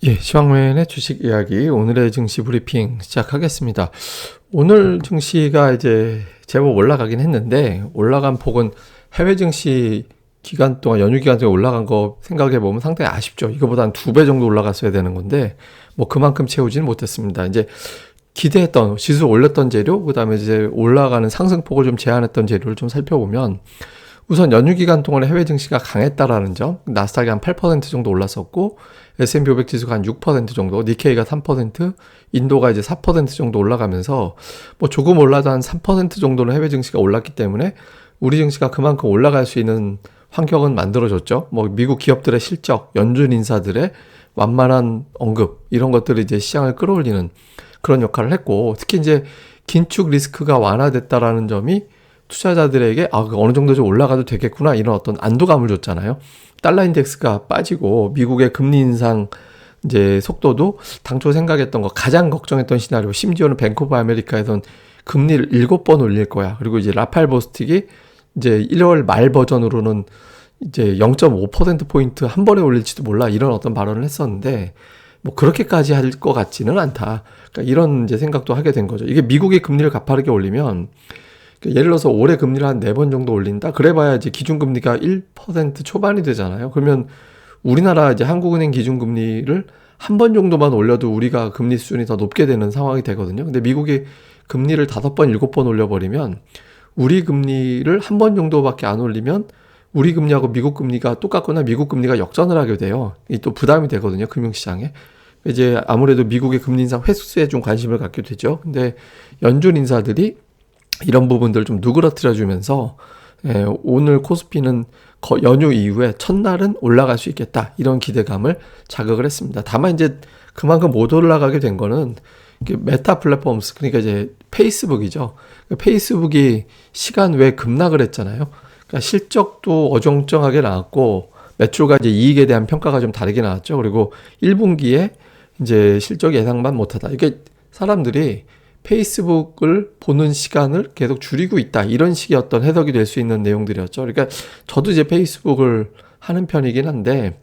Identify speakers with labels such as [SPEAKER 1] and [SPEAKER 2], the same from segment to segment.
[SPEAKER 1] 예, 시황맨의 주식 이야기 오늘의 증시 브리핑 시작하겠습니다. 오늘 증시가 이제 제법 올라가긴 했는데 올라간 폭은 해외 증시 기간 동안 연휴 기간 동안 올라간 거 생각해 보면 상당히 아쉽죠. 이거보다 한 2배 정도 올라갔어야 되는 건데 뭐 그만큼 채우지는 못했습니다. 이제 기대했던 지수 올렸던 재료, 그다음에 이제 올라가는 상승폭을 좀 제한했던 재료를 좀 살펴보면 우선 연휴 기간 동안에 해외 증시가 강했다라는 점, 나스닥이 한 8% 정도 올랐었고 S&P 500 지수가 한 6% 정도, 니케이가 3%, 인도가 이제 4% 정도 올라가면서 뭐 조금 올라도 한 3% 정도는 해외 증시가 올랐기 때문에 우리 증시가 그만큼 올라갈 수 있는 환경은 만들어졌죠. 뭐 미국 기업들의 실적, 연준 인사들의 완만한 언급 이런 것들이 이제 시장을 끌어올리는 그런 역할을 했고, 특히 이제 긴축 리스크가 완화됐다라는 점이 투자자들에게 어느 정도 좀 올라가도 되겠구나 이런 어떤 안도감을 줬잖아요. 달러 인덱스가 빠지고 미국의 금리 인상 이제 속도도 당초 생각했던 거 가장 걱정했던 시나리오, 심지어는 뱅크 오브 아메리카에선 금리를 7번 올릴 거야. 그리고 이제 라팔 보스틱이 이제 1월 말 버전으로는 이제 0.5%포인트 한 번에 올릴지도 몰라 이런 어떤 발언을 했었는데 뭐 그렇게까지 할 것 같지는 않다. 그러니까 이런 이제 생각도 하게 된 거죠. 이게 미국의 금리를 가파르게 올리면 예를 들어서 올해 금리를 한 4번 정도 올린다? 그래봐야 이제 기준금리가 1% 초반이 되잖아요. 그러면 우리나라 이제 한국은행 기준금리를 한 번 정도만 올려도 우리가 금리 수준이 더 높게 되는 상황이 되거든요. 근데 미국이 금리를 5번, 7번 올려버리면 우리 금리를 한 번 정도밖에 안 올리면 우리 금리하고 미국 금리가 똑같거나 미국 금리가 역전을 하게 돼요. 이 또 부담이 되거든요. 금융시장에. 이제 아무래도 미국의 금리 인상 횟수에 좀 관심을 갖게 되죠. 근데 연준 인사들이 이런 부분들 좀 누그러뜨려 주면서 오늘 코스피는 연휴 이후에 첫날은 올라갈 수 있겠다 이런 기대감을 자극을 했습니다. 다만 이제 그만큼 못 올라가게 된 거는 메타 플랫폼스, 그러니까 이제 페이스북이죠. 페이스북이 시간 외에 급락을 했잖아요. 그러니까 실적도 어정쩡하게 나왔고 매출과 이제 이익에 대한 평가가 좀 다르게 나왔죠. 그리고 1분기에 이제 실적 예상만 못하다. 이게 사람들이 페이스북을 보는 시간을 계속 줄이고 있다. 이런 식의 어떤 해석이 될 수 있는 내용들이었죠. 그러니까 저도 이제 페이스북을 하는 편이긴 한데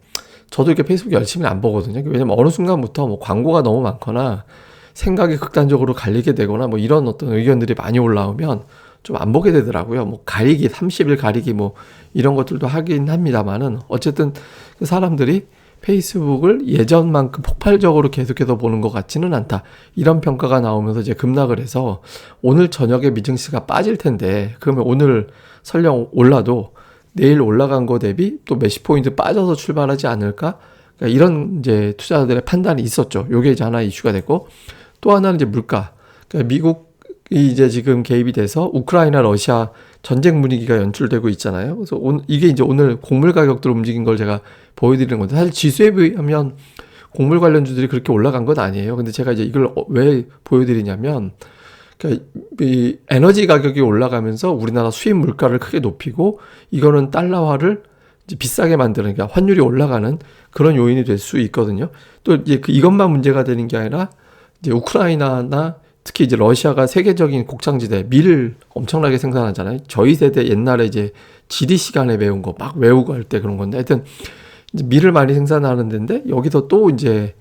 [SPEAKER 1] 저도 이렇게 페이스북 열심히 안 보거든요. 왜냐면 어느 순간부터 뭐 광고가 너무 많거나 생각이 극단적으로 갈리게 되거나 뭐 이런 어떤 의견들이 많이 올라오면 좀 안 보게 되더라고요. 뭐 가리기, 30일 가리기 뭐 이런 것들도 하긴 합니다만은 어쨌든 그 사람들이 페이스북을 예전만큼 폭발적으로 계속해서 보는 것 같지는 않다. 이런 평가가 나오면서 이제 급락을 해서 오늘 저녁에 미증시가 빠질 텐데 그러면 오늘 설령 올라도 내일 올라간 거 대비 또 몇십 포인트 빠져서 출발하지 않을까? 그러니까 이런 이제 투자자들의 판단이 있었죠. 요게 이제 하나 이슈가 됐고 또 하나는 이제 물가. 그러니까 미국이 이제 지금 개입이 돼서 우크라이나 러시아 전쟁 분위기가 연출되고 있잖아요. 그래서 이게 이제 오늘 곡물 가격들 움직인 걸 제가 보여드리는 건데 사실 지수에 비하면 곡물 관련주들이 그렇게 올라간 건 아니에요. 근데 제가 이제 이걸 왜 보여드리냐면 그러니까 이 에너지 가격이 올라가면서 우리나라 수입 물가를 크게 높이고 이거는 달러화를 이제 비싸게 만드는, 그러니까 환율이 올라가는 그런 요인이 될 수 있거든요. 또 이제 이것만 문제가 되는 게 아니라 이제 우크라이나나 특히 이제 러시아가 세계적인 곡창지대 밀을 엄청나게 생산하잖아요. 저희 세대 옛날에 이제 지리 시간에 배운 거 막 외우고 할 때 그런 건데 하여튼 이제 밀을 많이 생산하는 데인데 여기서 또 이제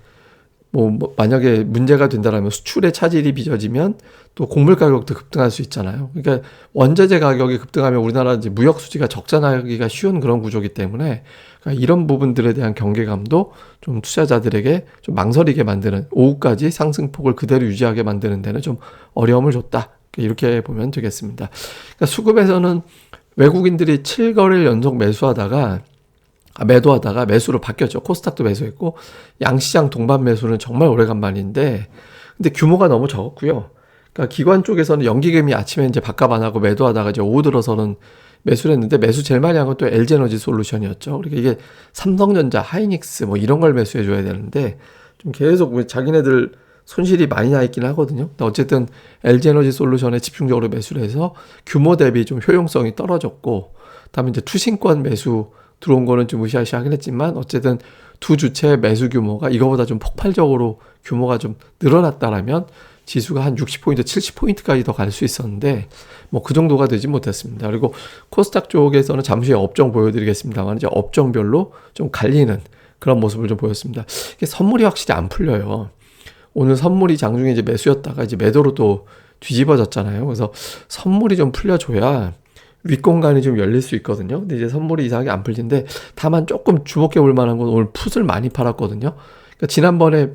[SPEAKER 1] 뭐 만약에 문제가 된다라면 수출의 차질이 빚어지면 또 곡물 가격도 급등할 수 있잖아요. 그러니까 원자재 가격이 급등하면 우리나라 이제 무역 수지가 적자나기가 쉬운 그런 구조이기 때문에 그러니까 이런 부분들에 대한 경계감도 좀 투자자들에게 좀 망설이게 만드는, 오후까지 상승폭을 그대로 유지하게 만드는 데는 좀 어려움을 줬다. 이렇게 보면 되겠습니다. 그러니까 수급에서는 외국인들이 7거래를 연속 매도하다가 매수로 바뀌었죠. 코스닥도 매수했고 양시장 동반 매수는 정말 오래간만인데 근데 규모가 너무 적었고요. 그러니까 기관 쪽에서는 연기금이 아침에 이제 밥값 안 하고 매도하다가 이제 오후 들어서는 매수를 했는데 매수 제일 많이 한 건 또 LG에너지 솔루션이었죠. 그러니까 이게 삼성전자, 하이닉스 뭐 이런 걸 매수해 줘야 되는데 좀 계속 자기네들 손실이 많이 나 있긴 하거든요. 근데 어쨌든 LG에너지 솔루션에 집중적으로 매수를 해서 규모 대비 좀 효용성이 떨어졌고 그다음에 이제 투신권 매수 들어온 거는 좀 무시하긴 했지만 어쨌든 두 주체의 매수 규모가 이거보다 좀 폭발적으로 규모가 좀 늘어났다라면 지수가 한 60포인트, 70포인트까지 더 갈 수 있었는데 뭐 그 정도가 되지 못했습니다. 그리고 코스닥 쪽에서는 잠시 후에 업종 보여드리겠습니다만 이제 업종별로 좀 갈리는 그런 모습을 좀 보였습니다. 이게 선물이 확실히 안 풀려요. 오늘 선물이 장중에 이제 매수였다가 이제 매도로 또 뒤집어졌잖아요. 그래서 선물이 좀 풀려줘야 윗공간이 좀 열릴 수 있거든요. 근데 이제 선물이 이상하게 안 풀리는데, 다만 조금 주목해 볼 만한 건 오늘 풋을 많이 팔았거든요. 그러니까 지난번에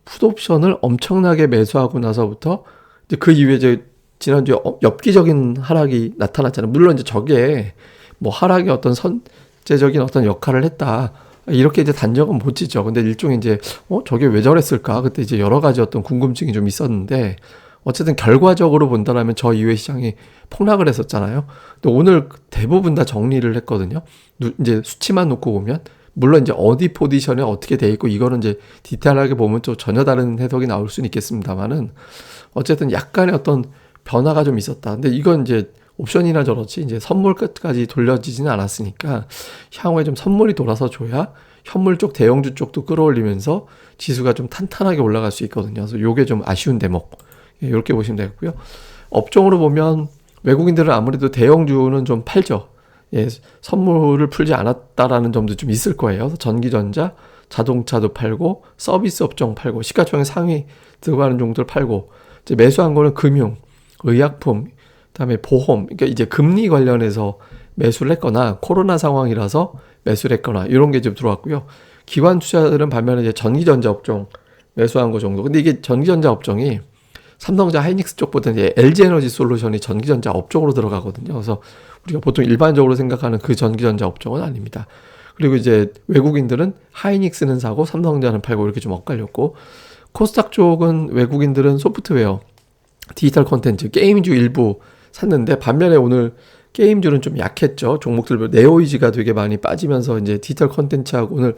[SPEAKER 1] 풋옵션을 엄청나게 매수하고 나서부터 이제 그 이후에 이제 지난주에 엽기적인 하락이 나타났잖아요. 물론 이제 저게 뭐 하락의 어떤 선제적인 어떤 역할을 했다, 이렇게 이제 단정은 못 짓죠. 근데 일종의 이제 저게 왜 저랬을까? 그때 이제 여러 가지 어떤 궁금증이 좀 있었는데, 어쨌든 결과적으로 본다라면 저 이후에 시장이 폭락을 했었잖아요. 근데 오늘 대부분 다 정리를 했거든요. 이제 수치만 놓고 보면, 물론 이제 어디 포지션에 어떻게 돼 있고 이거는 이제 디테일하게 보면 또 전혀 다른 해석이 나올 수는 있겠습니다만은, 어쨌든 약간의 어떤 변화가 좀 있었다. 근데 이건 이제 옵션이나 저렇지 이제 선물 끝까지 돌려지지는 않았으니까, 향후에 좀 선물이 돌아서 줘야 현물 쪽 대형주 쪽도 끌어올리면서 지수가 좀 탄탄하게 올라갈 수 있거든요. 그래서 요게 좀 아쉬운 대목, 이렇게 보시면 되겠고요. 업종으로 보면 외국인들은 아무래도 대형주는 좀 팔죠. 선물을 풀지 않았다라는 점도 좀 있을 거예요. 전기전자, 자동차도 팔고, 서비스 업종 팔고, 시가총액 상위 들어가는 종들 팔고, 이제 매수한 거는 금융, 의약품, 그다음에 보험, 그러니까 이제 금리 관련해서 매수를 했거나 코로나 상황이라서 매수를 했거나 이런 게 좀 들어왔고요. 기관 투자들은 반면에 이제 전기전자 업종 매수한 거 정도. 근데 이게 전기전자 업종이 삼성전자 하이닉스 쪽보다 이제 LG에너지 솔루션이 전기전자 업종으로 들어가거든요. 그래서 우리가 보통 일반적으로 생각하는 그 전기전자 업종은 아닙니다. 그리고 이제 외국인들은 하이닉스는 사고 삼성전자는 팔고 이렇게 좀 엇갈렸고, 코스닥 쪽은 외국인들은 소프트웨어, 디지털 콘텐츠, 게임주 일부 샀는데, 반면에 오늘 게임주는 좀 약했죠. 종목들별 네오이지가 되게 많이 빠지면서 이제 디지털 콘텐츠하고, 오늘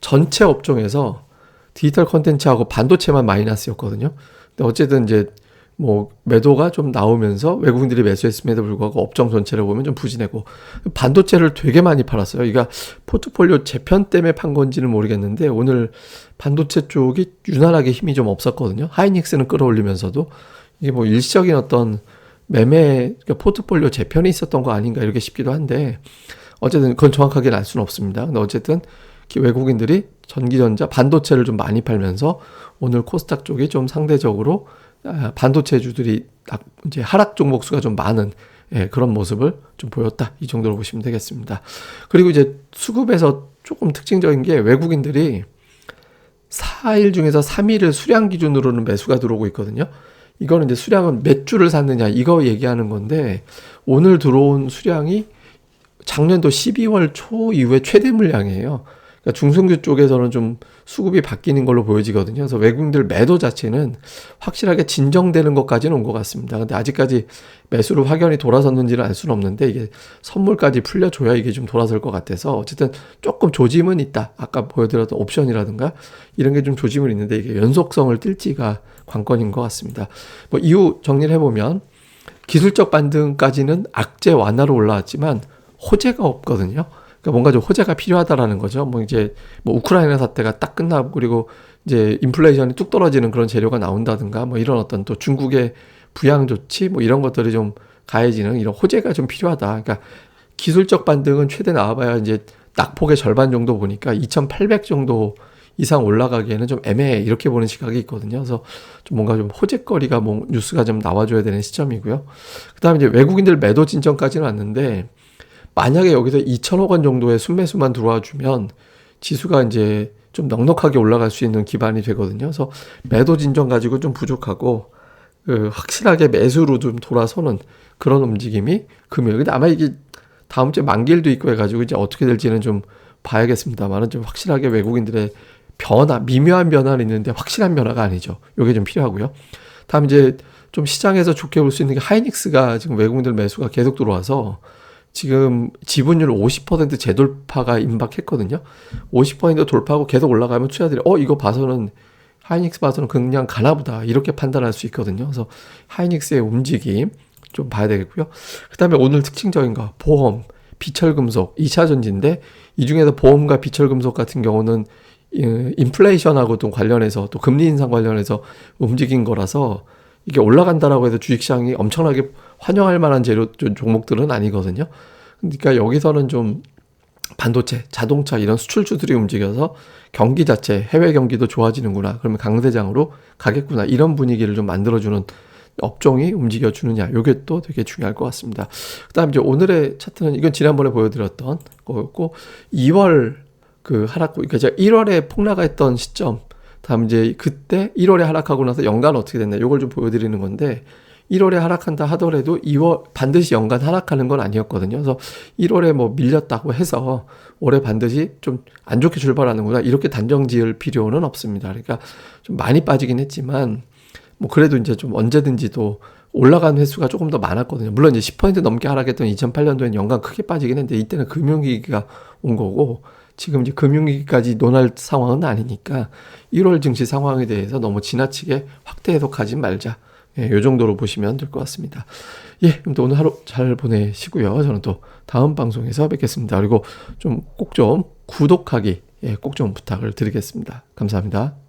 [SPEAKER 1] 전체 업종에서 디지털 콘텐츠하고 반도체만 마이너스였거든요. 근데 어쨌든 이제 뭐 매도가 좀 나오면서 외국인들이 매수했음에도 불구하고 업종 전체를 보면 좀 부진하고, 반도체를 되게 많이 팔았어요. 그러니까 포트폴리오 재편 때문에 판 건지는 모르겠는데 오늘 반도체 쪽이 유난하게 힘이 좀 없었거든요. 하이닉스는 끌어올리면서도 이게 뭐 일시적인 어떤 매매, 그러니까 포트폴리오 재편이 있었던 거 아닌가 이렇게 싶기도 한데, 어쨌든 그건 정확하게는 알 수는 없습니다. 근데 어쨌든 외국인들이 전기전자, 반도체를 좀 많이 팔면서 오늘 코스닥 쪽이 좀 상대적으로 반도체주들이 이제 하락 종목 수가 좀 많은 그런 모습을 좀 보였다, 이 정도로 보시면 되겠습니다. 그리고 이제 수급에서 조금 특징적인 게, 외국인들이 4일 중에서 3일을 수량 기준으로는 매수가 들어오고 있거든요. 이거는 이제 수량은 몇 주를 샀느냐 이거 얘기하는 건데, 오늘 들어온 수량이 작년도 12월 초 이후에 최대 물량이에요. 그러니까 중성주 쪽에서는 좀 수급이 바뀌는 걸로 보여지거든요. 그래서 외국인들 매도 자체는 확실하게 진정되는 것까지는 온 것 같습니다. 근데 아직까지 매수로 확연히 돌아섰는지는 알 수는 없는데, 이게 선물까지 풀려줘야 이게 좀 돌아설 것 같아서 어쨌든 조금 조짐은 있다. 아까 보여드렸던 옵션이라든가 이런 게 좀 조짐은 있는데, 이게 연속성을 띨지가 관건인 것 같습니다. 뭐 이후 정리를 해보면, 기술적 반등까지는 악재 완화로 올라왔지만 호재가 없거든요. 그러니까 뭔가 좀 호재가 필요하다라는 거죠. 뭐 이제 뭐 우크라이나 사태가 딱 끝나고, 그리고 이제 인플레이션이 뚝 떨어지는 그런 재료가 나온다든가, 뭐 이런 어떤 또 중국의 부양 조치 뭐 이런 것들이 좀 가해지는 이런 호재가 좀 필요하다. 그러니까 기술적 반등은 최대 나와봐야 이제 낙폭의 절반 정도 보니까 2,800 정도 이상 올라가기에는 좀 애매해, 이렇게 보는 시각이 있거든요. 그래서 좀 뭔가 좀 호재거리가 뭐 뉴스가 좀 나와줘야 되는 시점이고요. 그다음에 이제 외국인들 매도 진정까지는 왔는데, 만약에 여기서 2천억 원 정도의 순매수만 들어와 주면 지수가 이제 좀 넉넉하게 올라갈 수 있는 기반이 되거든요. 그래서 매도 진정 가지고 좀 부족하고, 확실하게 매수로 좀 돌아서는 그런 움직임이 금요일. 근데 아마 이게 다음 주에 만기일도 있고 해가지고 이제 어떻게 될지는 좀 봐야겠습니다만은, 좀 확실하게 외국인들의 변화, 미묘한 변화는 있는데 확실한 변화가 아니죠. 요게 좀 필요하고요. 다음 이제 좀 시장에서 좋게 볼 수 있는 게, 하이닉스가 지금 외국인들 매수가 계속 들어와서 지금 지분율 50% 재돌파가 임박했거든요. 50% 돌파하고 계속 올라가면 투자들이 이거 봐서는, 하이닉스 봐서는 그냥 가나보다 이렇게 판단할 수 있거든요. 그래서 하이닉스의 움직임 좀 봐야 되겠고요. 그 다음에 오늘 특징적인 거, 보험, 비철금속, 2차 전지인데, 이 중에서 보험과 비철금속 같은 경우는 인플레이션하고 또 관련해서, 또 금리 인상 관련해서 움직인 거라서 이게 올라간다라고 해서 주식시장이 엄청나게 환영할 만한 종목들은 아니거든요. 그러니까 여기서는 좀 반도체, 자동차 이런 수출주들이 움직여서 경기 자체, 해외 경기도 좋아지는구나. 그러면 강세장으로 가겠구나. 이런 분위기를 좀 만들어주는 업종이 움직여주느냐. 요게 또 되게 중요할 것 같습니다. 그 다음 이제 오늘의 차트는 이건 지난번에 보여드렸던 거였고, 2월 그 하락, 그러니까 제가 1월에 폭락했던 시점, 다음 이제 그때 1월에 하락하고 나서 연간 어떻게 됐나. 요걸 좀 보여드리는 건데, 1월에 하락한다 하더라도 2월 반드시 연간 하락하는 건 아니었거든요. 그래서 1월에 뭐 밀렸다고 해서 올해 반드시 좀 안 좋게 출발하는구나. 이렇게 단정 지을 필요는 없습니다. 그러니까 좀 많이 빠지긴 했지만 뭐 그래도 이제 좀 언제든지 또 올라간 횟수가 조금 더 많았거든요. 물론 이제 10% 넘게 하락했던 2008년도엔 연간 크게 빠지긴 했는데 이때는 금융위기가 온 거고 지금 이제 금융위기까지 논할 상황은 아니니까 1월 증시 상황에 대해서 너무 지나치게 확대 해석하지 말자. 예, 요 정도로 보시면 될 것 같습니다. 예, 그럼 또 오늘 하루 잘 보내시고요. 저는 또 다음 방송에서 뵙겠습니다. 그리고 좀 꼭 좀 구독하기, 예, 꼭 좀 부탁을 드리겠습니다. 감사합니다.